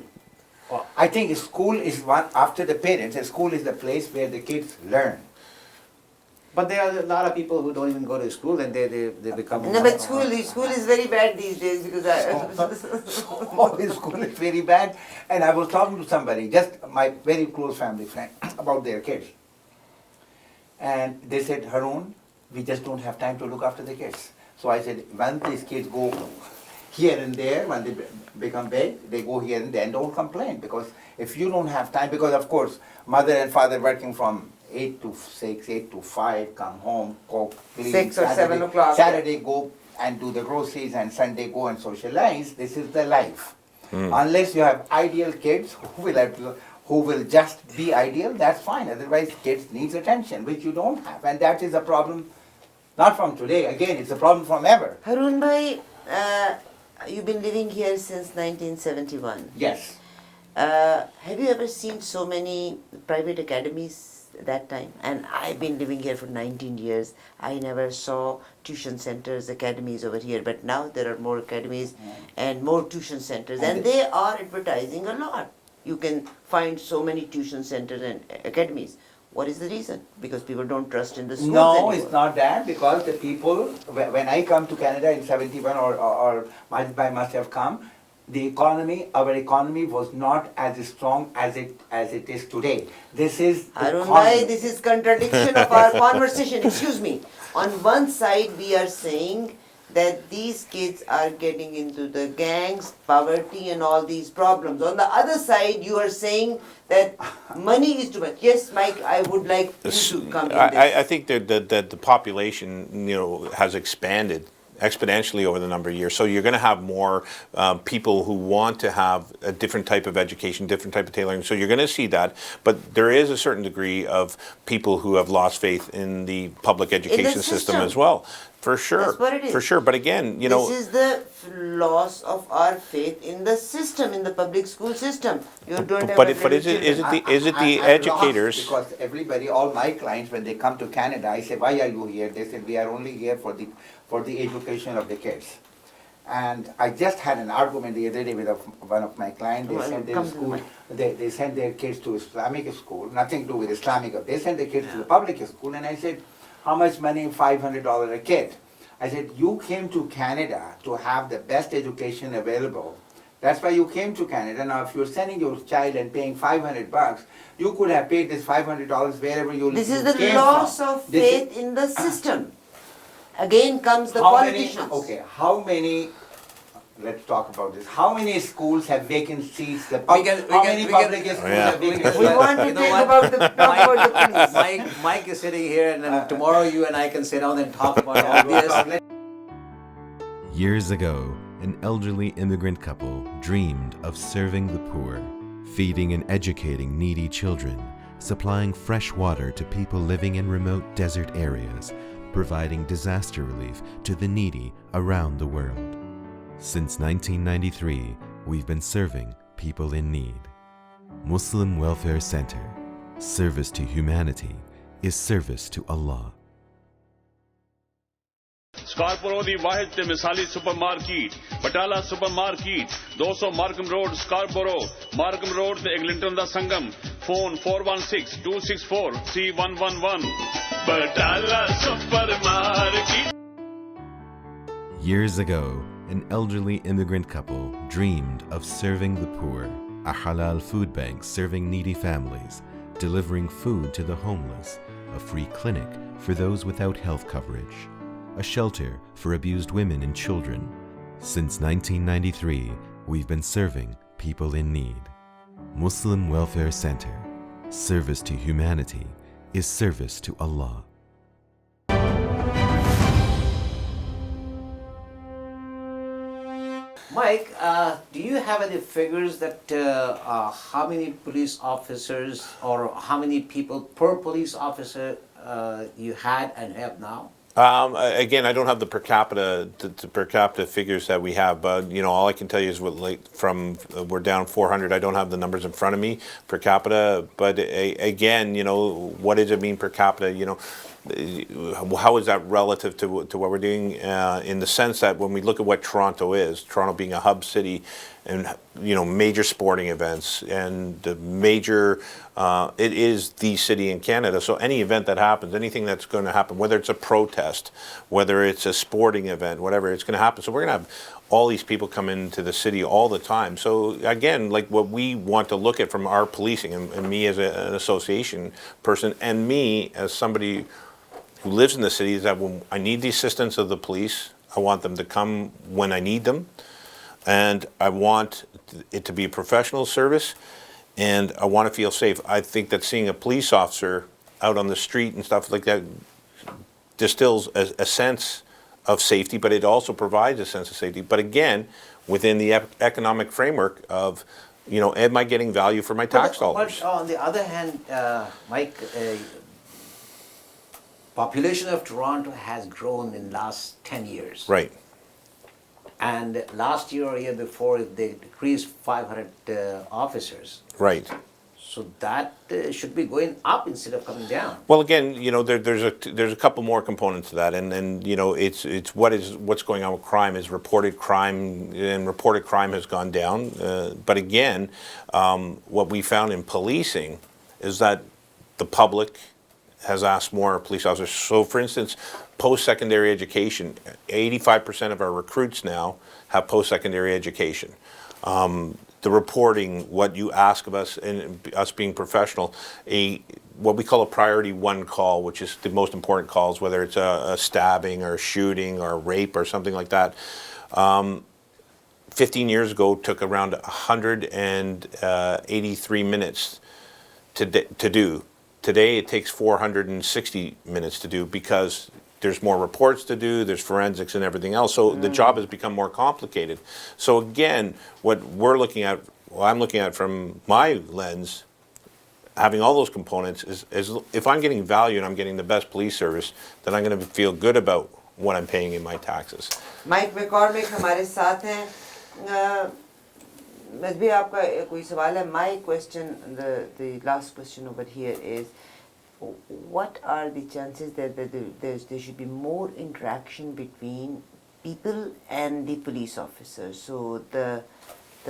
I think school is one after the parents. School is the place where the kids learn. But there are a lot of people who don't even go to school, and they become. No, but school is very bad these days because School is very bad. And I was talking to somebody, just my very close family friend, about their kids. And they said, Harun, we just don't have time to look after the kids. So I said, when these kids go here and there, when they become big, they go here and there, and don't complain. Because if you don't have time, because of course, mother and father working from 8 to 6, 8 to 5, come home, cook, clean. 6 or 7 o'clock. Saturday go and do the groceries, and Sunday go and socialize. This is the life. Unless you have ideal kids who will just be ideal, that's fine. Otherwise, kids needs attention, which you don't have. And that is a problem, not from today. Again, it's a problem from ever. Harun bhai, you've been living here since 1971. Yes. Have you ever seen so many private academies that time? And I've been living here for 19 years. I never saw tuition centers, academies over here, but now there are more academies and more tuition centers, and they are advertising a lot. You can find so many tuition centers and academies. What is the reason? Because people don't trust in the schools No, anymore. it's not that, because the people, when I come to Canada in 71 or I must have come, the economy, our economy was not as strong as it is today. This is the Harun economy. bhai, this is contradiction of our conversation. Excuse me. On one side, we are saying that these kids are getting into the gangs, poverty, and all these problems. On the other side, you are saying that money is too much. Yes, Mike, I would like you to come in this. I think that the population, has expanded exponentially over the number of years. So you're going to have more people who want to have a different type of education, different type of tailoring. So you're going to see that. But there is a certain degree of people who have lost faith in the public education system as well. For sure. That's what it is. For sure. But again, This is the loss of our faith in the system, in the public school system. You don't have but a is it the I'm educators? lost because everybody, all my clients, when they come to Canada, I say, why are you here? They said, we are only here for the education of the kids. And I just had an argument the other day with one of my clients. They sent their school, they sent their kids to Islamic school, nothing to do with Islamic. They sent their kids to the public school, and I said, how much money? $500 a kid. I said, you came to Canada to have the best education available. That's why you came to Canada. Now, if you're sending your child and paying $500, you could have paid this $500 wherever you This is you the came loss from. of faith in the system. Again comes the politicians. How many, let's talk about this. How many schools have vacant seats? How many public schools have vacant seats? We want to talk about the police. Mike is sitting here, and then tomorrow you and I can sit down and talk about all this. Years ago, an elderly immigrant couple dreamed of serving the poor, feeding and educating needy children, supplying fresh water to people living in remote desert areas, providing disaster relief to the needy around the world. Since 1993, we've been serving people in need. Muslim Welfare Center. Service to humanity is service to Allah. Scarborough दी वाहिद ते मिसाली supermarket Batala supermarket 200 Markham road Scarborough Markham road ते Eglinton दा संगम phone 416-264-3111 Batala supermarket. Years ago, an elderly immigrant couple dreamed of serving the poor, a halal food bank serving needy families, delivering food to the homeless, a free clinic for those without health coverage, a shelter for abused women and children. Since 1993, we've been serving people in need. Muslim Welfare Center. Service to humanity is service to Allah. Mike, do you have any figures that how many police officers or how many people per police officer you had and have now? Again, I don't have the per capita figures that we have, but all I can tell you is we're down 400. I don't have the numbers in front of me per capita, but again, what does it mean per capita? How is that relative to what we're doing? In the sense that when we look at what Toronto is, Toronto being a hub city, and major sporting events and the major, it is the city in Canada. So any event that happens, anything that's going to happen, whether it's a protest, whether it's a sporting event, whatever, it's going to happen. So we're going to have all these people come into the city all the time. So again, like what we want to look at from our policing, and me as an association person, and me as somebody who lives in the city, is that when I need the assistance of the police, I want them to come when I need them. And I want it to be a professional service, and I want to feel safe. I think that seeing a police officer out on the street and stuff like that distills a sense of safety, but it also provides a sense of safety. But again, within the economic framework of, am I getting value for my tax dollars? But on the other hand, Mike, population of Toronto has grown in the last 10 years. Right. And last year or year before, they decreased 500 officers. Right. So that should be going up instead of coming down. Well, again, there's a couple more components to that, and it's what's going on with crime is reported crime, and reported crime has gone down. But again, what we found in policing is that the public has asked more police officers. So, for instance, post-secondary education, 85% of our recruits now have post-secondary education. The reporting, what you ask of us, and us being professional, what we call a priority one call, which is the most important calls, whether it's a stabbing or a shooting or a rape or something like that. 15 years ago, took around 183 minutes to do. Today it takes 460 minutes to do because there's more reports to do, there's forensics and everything else. So the job has become more complicated. So again, what I'm looking at from my lens, having all those components is if I'm getting value and I'm getting the best police service, then I'm going to feel good about what I'm paying in my taxes. Mike McCormack हमारे साथ हैं. भी आपका कोई सवाल है? My question, the last question over here is, what are the chances that there should be more interaction between people and the police officers, so the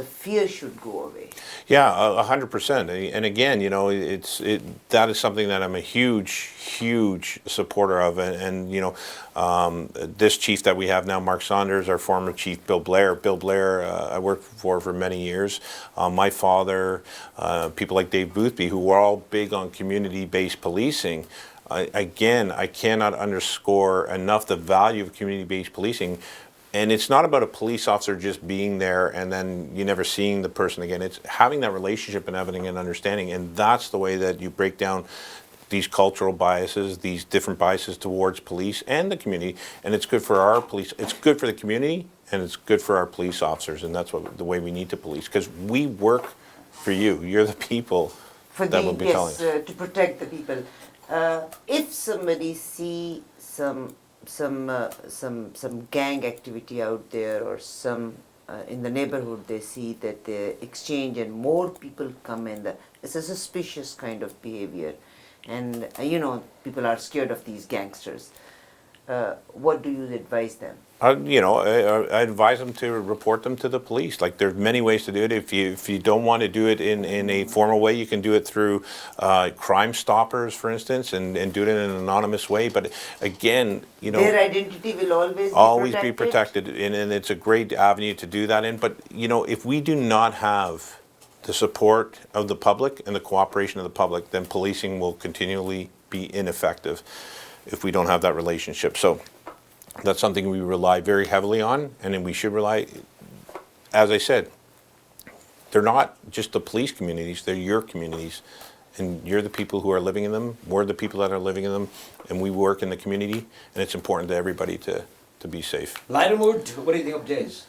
fear should go away? Yeah, 100%. And again, that is something that I'm a huge supporter of. And this chief that we have now, Mark Saunders, our former chief, Bill Blair. Bill Blair, I worked for many years. My father, people like Dave Boothby, who were all big on community-based policing. I cannot underscore enough the value of community-based policing. And it's not about a police officer just being there and then you never seeing the person again. It's having that relationship and having an understanding. And that's the way that you break down these cultural biases, these different biases towards police and the community. And it's good for our police. It's good for the community and it's good for our police officers. And that's the way we need to police. Because we work for you. You're the people that will be telling us. To protect the people. If somebody see some gang activity out there, or some in the neighborhood they see that they exchange and more people come in, it's a suspicious kind of behavior, and people are scared of these gangsters. what do you advise them? I advise them to report them to the police. Like, there's many ways to do it. If you don't want to do it in a formal way, you can do it through Crime Stoppers, for instance, and do it in an anonymous way. But again, Their identity will always be protected, and it's a great avenue to do that in. But if we do not have the support of the public and the cooperation of the public, then policing will continually be ineffective if we don't have that relationship. So that's something we rely very heavily on, and then we should rely, as I said, they're not just the police communities, they're your communities, and you're the people who are living in them, we're the people that are living in them, and we work in the community, and it's important to everybody to be safe. Lighter mood, what do you think of Jays?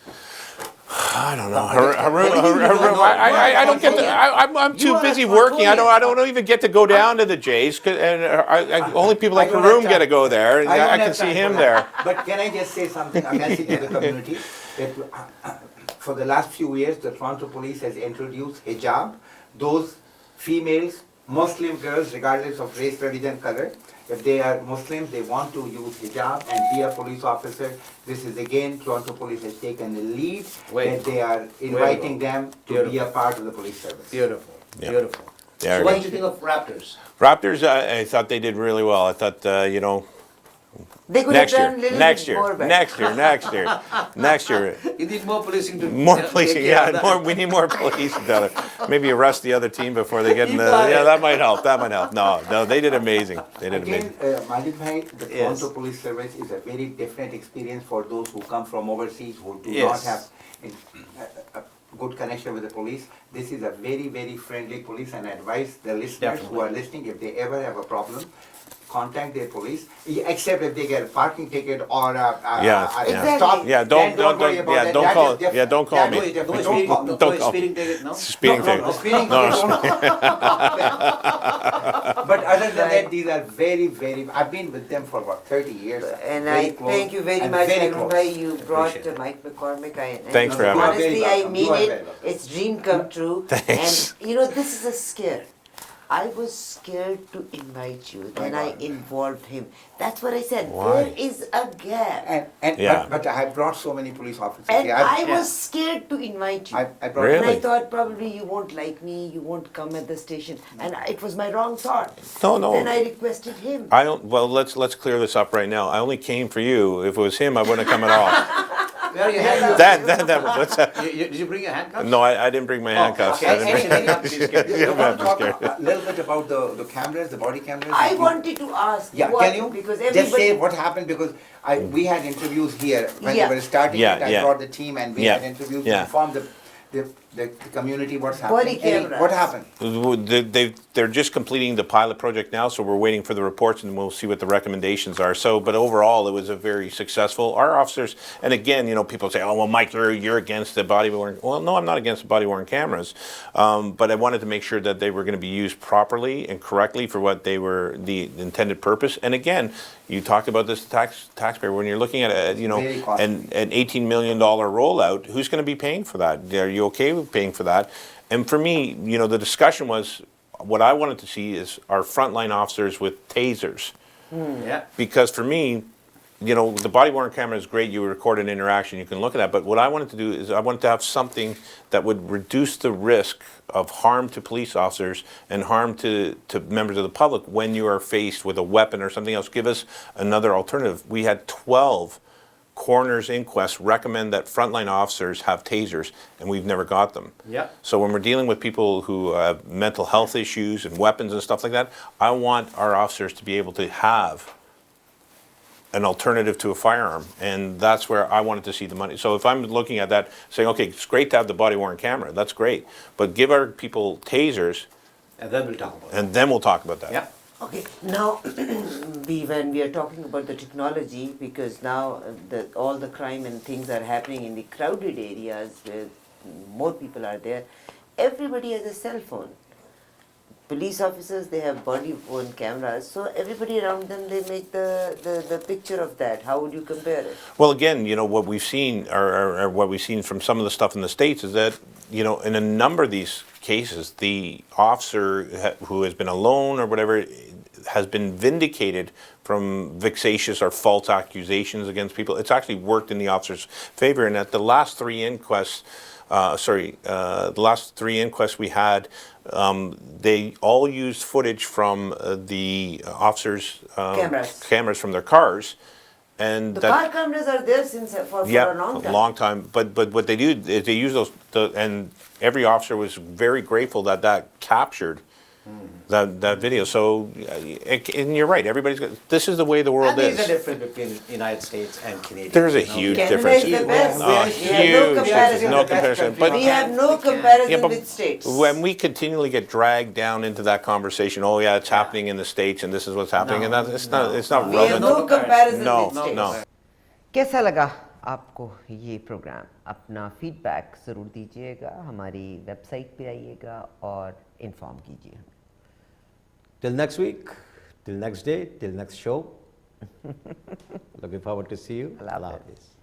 I don't know. I don't get. I'm too busy working. I don't even get to go down to the Jays. Only people like Haroon get to go there. And I can see him there. But can I just say something, a message to the community? That for the last few years, the Toronto Police has introduced hijab. Those females, Muslim girls, regardless of race, religion, color, if they are Muslims, they want to use hijab and be a police officer. This is again, Toronto Police has taken the lead, that they are inviting them to be a part of the police service. Beautiful, Yeah. beautiful. Yeah, So what do you think of Raptors? Raptors, I thought they did really well. I thought, They could next have year, done a little next bit year, more better. next year. You need more policing to More take policing, care of yeah. that. We need more policing down there. Maybe arrest the other team before they get in the. got Yeah, it. that might help. That might help. No, they did amazing. They did Again, amazing. Majid Bhai, the Yes. Toronto Police Service is a very different experience for those who come from overseas, who do Yes. not have a good connection with the police. This is a very, very friendly police, and I advise the listeners who are listening, if they ever have a problem, contact their police, except if they get a parking ticket or a Exactly. stop. Yeah, then worry about that. don't That call. is different. Yeah, don't call That me. is different. No speeding, Don't no, call. Don't call. speeding ticket, no? Speeding No, ticket. speeding No, ticket, But other than that, these are very, very, I've been with them for about 30 years. And Very I close thank you very and much, very Arun close. bhai. You brought Appreciate it. Mike McCormack. Thanks for having me. Honestly, You are very I welcome. mean You are it. very welcome. It's dream come true. Thanks. And this is a scare. I was scared to invite you. Then I God. involved him. That's what I said. Why? There is a gap. Yeah. But I brought so many police officers And here. I was scared to invite you. I brought Really? And I thought probably you won't like me, you won't come at the station. And it was my wrong thought. No. Then I requested him. I don't. Well, let's clear this up right now. I only came for you. If it was him, I wouldn't have come at all. Where are your handcuffs? What's that? Did you bring your handcuffs? No, I didn't bring my handcuffs. okay. I didn't bring- Anything happens, he's scared. Yeah, You I'm want to just talk scared. a little bit about the cameras, the body cameras? I wanted to ask Yeah, what, can you because just everybody say what happened, because we had interviews here when Yeah. they were starting Yeah, it. I yeah. brought the team and we Yeah, had interviews yeah. to inform the community what's happening. cameras. What happened? They're just completing the pilot project now, so we're waiting for the reports and we'll see what the recommendations are. So, but overall, it was a very successful. Our officers, and again, people say, "Oh, well, Mike, you're against the body worn." Well, no, I'm not against the body worn cameras, but I wanted to make sure that they were going to be used properly and correctly for what they were the intended purpose. And again, you talked about this taxpayer when you're looking at Very costly. an $18 million rollout. Who's going to be paying for that? Are you okay with paying for that? And for me, the discussion was, what I wanted to see is our frontline officers with tasers. Yeah. Because for me, the body worn camera is great. You record an interaction, you can look at that. But what I wanted to do is I wanted to have something that would reduce the risk of harm to police officers and harm to members of the public when you are faced with a weapon or something else. Give us another alternative. We had 12 coroner's inquests recommend that frontline officers have tasers, and we've never got them. Yeah. So when we're dealing with people who have mental health issues and weapons and stuff like that, I want our officers to be able to have an alternative to a firearm, and that's where I wanted to see the money. So if I'm looking at that, saying, okay, it's great to have the body-worn camera, that's great, but give our people tasers, And then we'll talk about it. and then we'll talk about that. Yeah. Okay, now when we are talking about the technology, because now all the crime and things are happening in the crowded areas where more people are there, everybody has a cell phone. Police officers, they have body-worn cameras, so everybody around them, they make the picture of that. How would you compare it? Well, again, what we've seen, or what we've seen from some of the stuff in the States is that, in a number of these cases, the officer who has been alone or whatever, has been vindicated from vexatious or false accusations against people. It's actually worked in the officer's favor. And at the last three inquests, we had, they all used footage from the officers' cameras from their cars. And the car cameras are there since for a long time. But what they do is they use those, and every officer was very grateful that captured that video. So, and you're right. This is the way the world And there's is. a difference between United States and Canada. There's a huge Canada difference. is the best. Huge, no comparison. But We have no comparison yeah, but with states. when we continually get dragged down into that conversation, oh yeah, it's happening in the States, and this is what's happening, and that it's not We have relevant. no comparison No, with states. no. कैसा लगा आपको ये programme? अपना feedback ज़रूर दीजिएगा, हमारी website पे आइएगा और इन्फॉर्म कीजिए. Till next week, till next day, till next show. Looking forward to see you. Allah Hafiz.